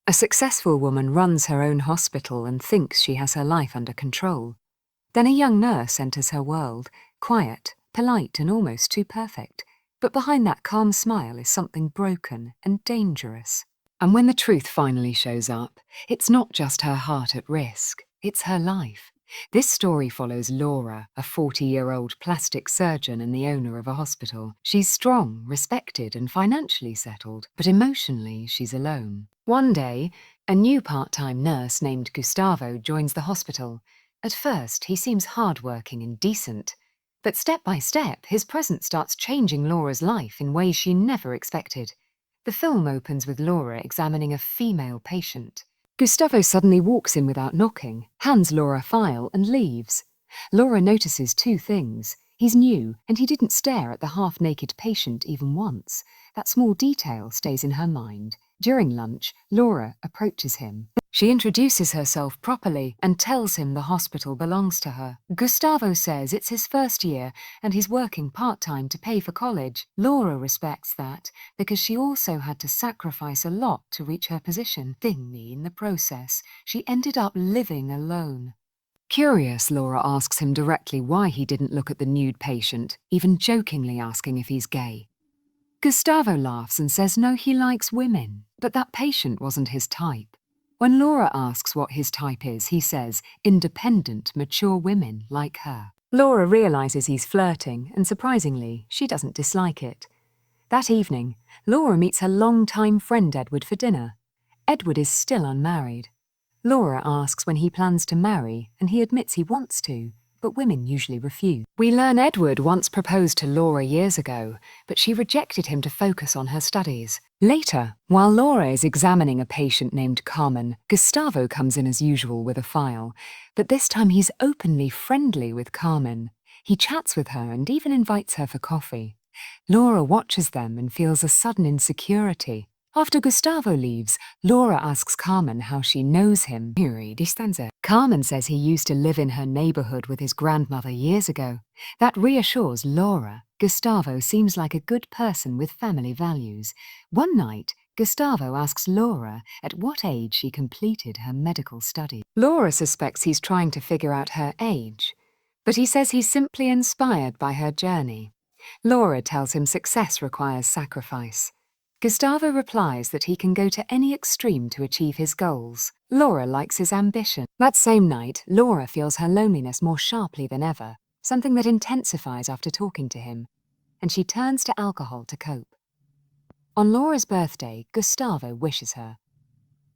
A successful woman runs her own hospital and thinks she has her life under control. Then a young nurse enters her world, quiet, polite, and almost too perfect. But behind that calm smile is something broken and dangerous. And when the truth finally shows up, it's not just her heart at risk, it's her life. This story follows Laura, a 40-year-old plastic surgeon and the owner of a hospital. She's strong, respected, and financially settled, but emotionally she's alone. One day, a new part-time nurse named Gustavo joins the hospital. At first, he seems hardworking and decent. But step by step, his presence starts changing Laura's life in ways she never expected. The film opens with Laura examining a female patient. Gustavo suddenly walks in without knocking, hands Laura a file, and leaves. Laura notices two things. He's new, and he didn't stare at the half-naked patient even once. That small detail stays in her mind. During lunch, Laura approaches him. She introduces herself properly and tells him the hospital belongs to her. Gustavo says it's his first year and he's working part-time to pay for college. Laura respects that because she also had to sacrifice a lot to reach her position. In the process, she ended up living alone. Curious, Laura asks him directly why he didn't look at the nude patient, even jokingly asking if he's gay. Gustavo laughs and says no, he likes women, but that patient wasn't his type. When Laura asks what his type is, he says independent, mature women like her. Laura realizes he's flirting, and surprisingly, she doesn't dislike it. That evening, Laura meets her longtime friend Edward for dinner. Edward is still unmarried. Laura asks when he plans to marry, and he admits he wants to, but women usually refuse. We learn Edward once proposed to Laura years ago, but she rejected him to focus on her studies. Later, while Laura is examining a patient named Carmen, Gustavo comes in as usual with a file, but this time he's openly friendly with Carmen. He chats with her and even invites her for coffee. Laura watches them and feels a sudden insecurity. After Gustavo leaves, Laura asks Carmen how she knows him. Carmen says he used to live in her neighborhood with his grandmother years ago. That reassures Laura. Gustavo seems like a good person with family values. One night, Gustavo asks Laura at what age she completed her medical study. Laura suspects he's trying to figure out her age, but he says he's simply inspired by her journey. Laura tells him success requires sacrifice. Gustavo replies that he can go to any extreme to achieve his goals. Laura likes his ambition. That same night, Laura feels her loneliness more sharply than ever, something that intensifies after talking to him, and she turns to alcohol to cope. On Laura's birthday, Gustavo wishes her.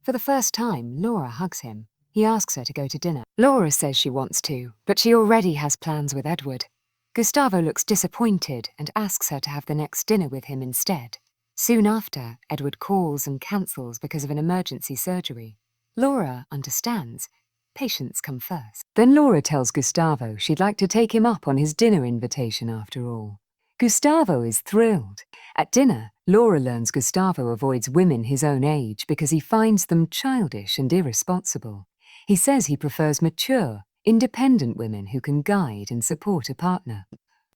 For the first time, Laura hugs him. He asks her to go to dinner. Laura says she wants to, but she already has plans with Edward. Gustavo looks disappointed and asks her to have the next dinner with him instead. Soon after, Edward calls and cancels because of an emergency surgery. Laura understands. Patients come first. Then Laura tells Gustavo she'd like to take him up on his dinner invitation after all. Gustavo is thrilled. At dinner, Laura learns Gustavo avoids women his own age because he finds them childish and irresponsible. He says he prefers mature, independent women who can guide and support a partner.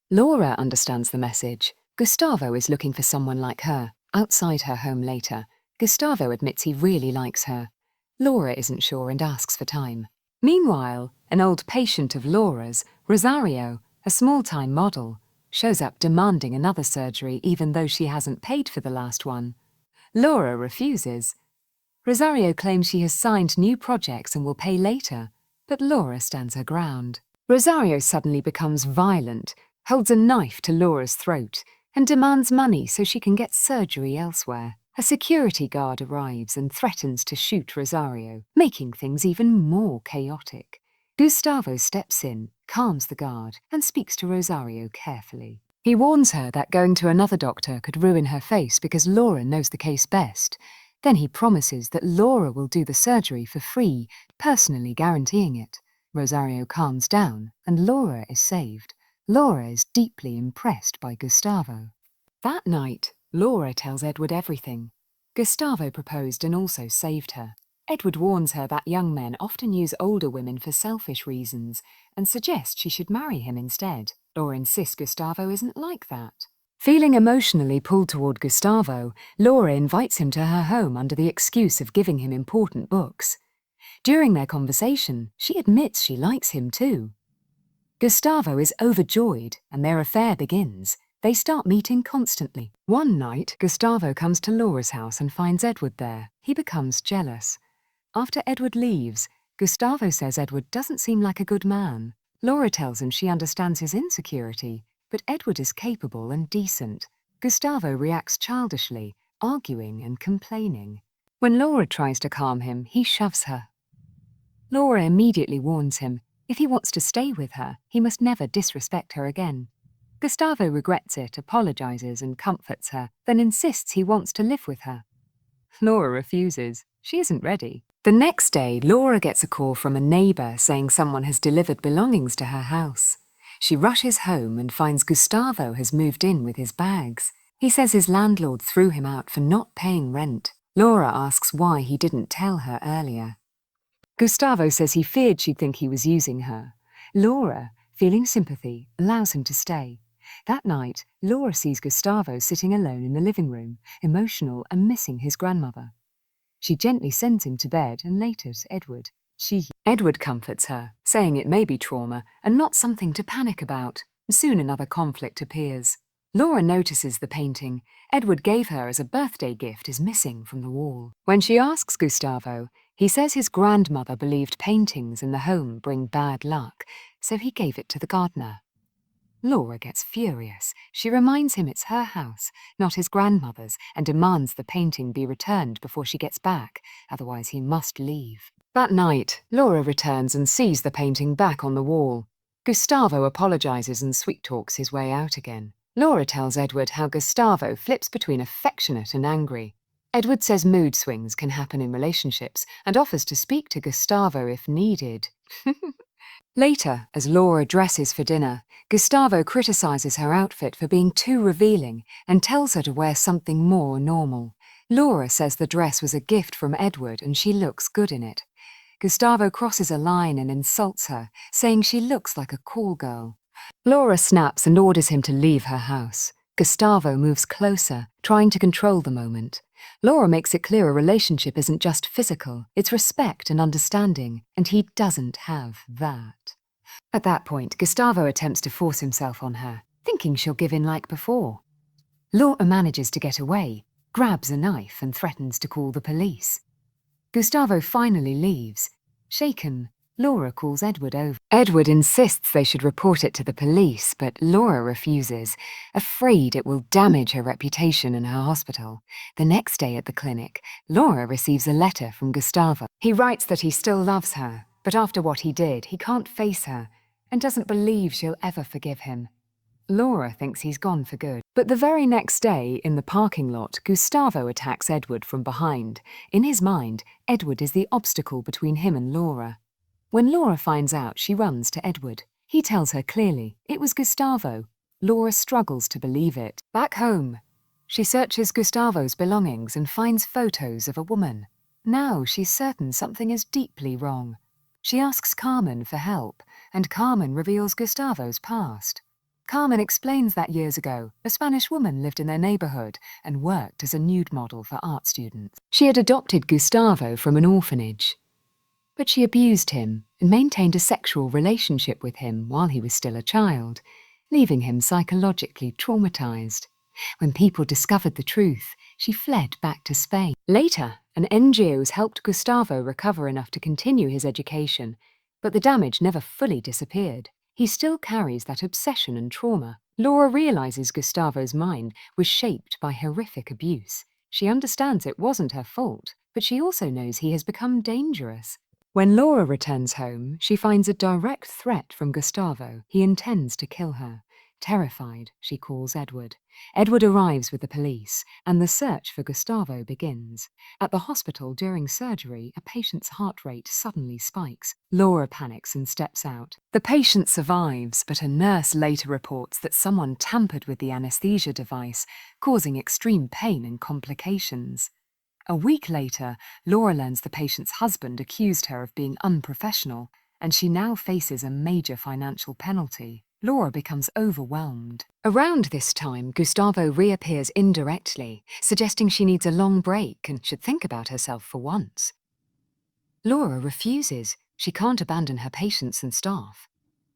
Laura understands the message. Gustavo is looking for someone like her. Outside her home later, Gustavo admits he really likes her. Laura isn't sure and asks for time. Meanwhile, an old patient of Laura's, Rosario, a small-time model, shows up demanding another surgery even though she hasn't paid for the last one. Laura refuses. Rosario claims she has signed new projects and will pay later, but Laura stands her ground. Rosario suddenly becomes violent, holds a knife to Laura's throat, and demands money so she can get surgery elsewhere. A security guard arrives and threatens to shoot Rosario, making things even more chaotic. Gustavo steps in, calms the guard, and speaks to Rosario carefully. He warns her that going to another doctor could ruin her face because Laura knows the case best. Then he promises that Laura will do the surgery for free, personally guaranteeing it. Rosario calms down, and Laura is saved. Laura is deeply impressed by Gustavo. That night, Laura tells Edward everything. Gustavo proposed and also saved her. Edward warns her that young men often use older women for selfish reasons and suggests she should marry him instead. Laura insists Gustavo isn't like that. Feeling emotionally pulled toward Gustavo, Laura invites him to her home under the excuse of giving him important books. During their conversation, she admits she likes him too. Gustavo is overjoyed and their affair begins. They start meeting constantly. One night, Gustavo comes to Laura's house and finds Edward there. He becomes jealous. After Edward leaves, Gustavo says Edward doesn't seem like a good man. Laura tells him she understands his insecurity, but Edward is capable and decent. Gustavo reacts childishly, arguing and complaining. When Laura tries to calm him, he shoves her. Laura immediately warns him, if he wants to stay with her, he must never disrespect her again. Gustavo regrets it, apologizes and comforts her, then insists he wants to live with her. Laura refuses. She isn't ready. The next day, Laura gets a call from a neighbor saying someone has delivered belongings to her house. She rushes home and finds Gustavo has moved in with his bags. He says his landlord threw him out for not paying rent. Laura asks why he didn't tell her earlier. Gustavo says he feared she'd think he was using her. Laura, feeling sympathy, allows him to stay. That night, Laura sees Gustavo sitting alone in the living room, emotional and missing his grandmother. She gently sends him to bed and later to Edward. Edward comforts her, saying it may be trauma and not something to panic about. Soon another conflict appears. Laura notices the painting Edward gave her as a birthday gift is missing from the wall. When she asks Gustavo, he says his grandmother believed paintings in the home bring bad luck, so he gave it to the gardener. Laura gets furious. She reminds him it's her house, not his grandmother's, and demands the painting be returned before she gets back, otherwise he must leave. That night, Laura returns and sees the painting back on the wall. Gustavo apologizes and sweet-talks his way out again. Laura tells Edward how Gustavo flips between affectionate and angry. Edward says mood swings can happen in relationships and offers to speak to Gustavo if needed. Later, as Laura dresses for dinner, Gustavo criticizes her outfit for being too revealing and tells her to wear something more normal. Laura says the dress was a gift from Edward and she looks good in it. Gustavo crosses a line and insults her, saying she looks like a call girl. Laura snaps and orders him to leave her house. Gustavo moves closer, trying to control the moment. Laura makes it clear a relationship isn't just physical, it's respect and understanding, and he doesn't have that. At that point, Gustavo attempts to force himself on her, thinking she'll give in like before. Laura manages to get away, grabs a knife and threatens to call the police. Gustavo finally leaves. Shaken, Laura calls Edward over. Edward insists they should report it to the police, but Laura refuses, afraid it will damage her reputation in her hospital. The next day at the clinic, Laura receives a letter from Gustavo. He writes that he still loves her, but after what he did, he can't face her and doesn't believe she'll ever forgive him. Laura thinks he's gone for good. But the very next day, in the parking lot, Gustavo attacks Edward from behind. In his mind, Edward is the obstacle between him and Laura. When Laura finds out, she runs to Edward. He tells her clearly, it was Gustavo. Laura struggles to believe it. Back home, she searches Gustavo's belongings and finds photos of a woman. Now she's certain something is deeply wrong. She asks Carmen for help, and Carmen reveals Gustavo's past. Carmen explains that years ago, a Spanish woman lived in their neighborhood and worked as a nude model for art students. She had adopted Gustavo from an orphanage, but she abused him and maintained a sexual relationship with him while he was still a child, leaving him psychologically traumatized. When people discovered the truth, she fled back to Spain. Later, an NGO helped Gustavo recover enough to continue his education, but the damage never fully disappeared. He still carries that obsession and trauma. Laura realizes Gustavo's mind was shaped by horrific abuse. She understands it wasn't her fault, but she also knows he has become dangerous. When Laura returns home, she finds a direct threat from Gustavo. He intends to kill her. Terrified, she calls Edward. Edward arrives with the police, and the search for Gustavo begins. At the hospital during surgery, a patient's heart rate suddenly spikes. Laura panics and steps out. The patient survives, but a nurse later reports that someone tampered with the anesthesia device, causing extreme pain and complications. A week later, Laura learns the patient's husband accused her of being unprofessional, and she now faces a major financial penalty. Laura becomes overwhelmed. Around this time, Gustavo reappears indirectly, suggesting she needs a long break and should think about herself for once. Laura refuses. She can't abandon her patients and staff.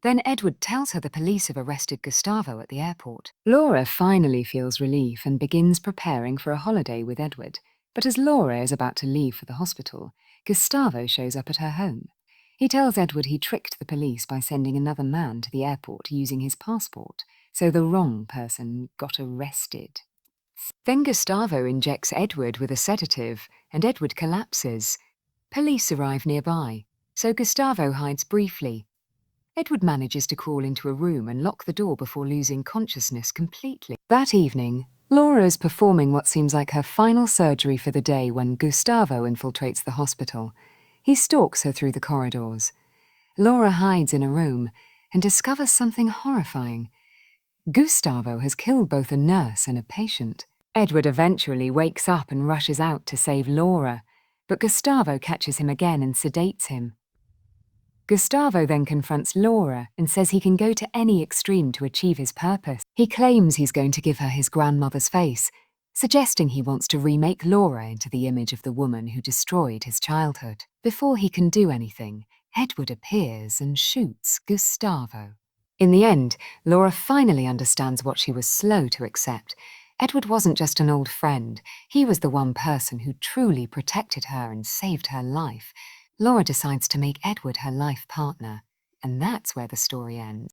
Then Edward tells her the police have arrested Gustavo at the airport. Laura finally feels relief and begins preparing for a holiday with Edward. But as Laura is about to leave for the hospital, Gustavo shows up at her home. He tells Edward he tricked the police by sending another man to the airport using his passport, so the wrong person got arrested. Then Gustavo injects Edward with a sedative, and Edward collapses. Police arrive nearby, so Gustavo hides briefly. Edward manages to crawl into a room and lock the door before losing consciousness completely. That evening, Laura is performing what seems like her final surgery for the day when Gustavo infiltrates the hospital. He stalks her through the corridors. Laura hides in a room and discovers something horrifying. Gustavo has killed both a nurse and a patient. Edward eventually wakes up and rushes out to save Laura, but Gustavo catches him again and sedates him. Gustavo then confronts Laura and says he can go to any extreme to achieve his purpose. He claims he's going to give her his grandmother's face, suggesting he wants to remake Laura into the image of the woman who destroyed his childhood. Before he can do anything, Edward appears and shoots Gustavo. In the end, Laura finally understands what she was slow to accept. Edward wasn't just an old friend. He was the one person who truly protected her and saved her life. Laura decides to make Edward her life partner, and that's where the story ends.